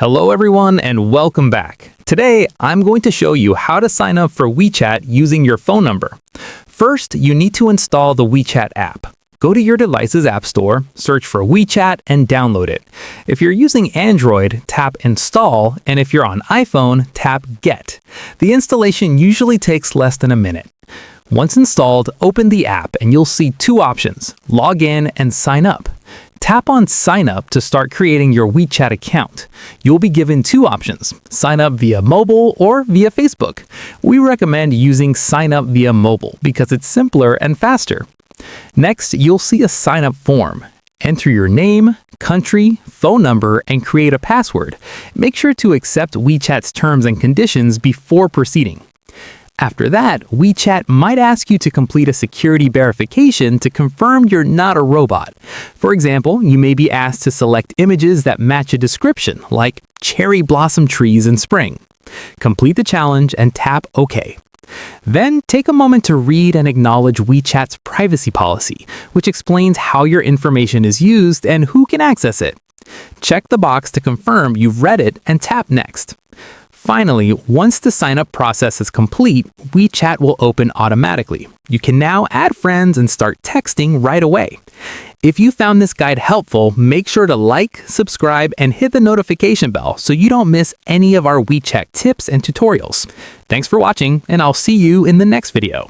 Hello everyone and welcome back. Today, I'm going to show you how to sign up for WeChat using your phone number. First, you need to install the WeChat app. Go to your device's app store, search for WeChat, and download it. If you're using Android, tap Install, and if you're on iPhone, tap Get. The installation usually takes less than a minute. Once installed, open the app and you'll see two options, Log in and Sign Up. Tap on Sign Up to start creating your WeChat account. You'll be given two options, sign up via mobile or via Facebook. We recommend using Sign Up via mobile because it's simpler and faster. Next, you'll see a sign up form. Enter your name, country, phone number, and create a password. Make sure to accept WeChat's terms and conditions before proceeding. After that, WeChat might ask you to complete a security verification to confirm you're not a robot. For example, you may be asked to select images that match a description, like cherry blossom trees in spring. Complete the challenge and tap OK. Then take a moment to read and acknowledge WeChat's privacy policy, which explains how your information is used and who can access it. Check the box to confirm you've read it and tap Next. Finally, once the sign-up process is complete, WeChat will open automatically. You can now add friends and start texting right away. If you found this guide helpful, make sure to like, subscribe, and hit the notification bell so you don't miss any of our WeChat tips and tutorials. Thanks for watching, and I'll see you in the next video.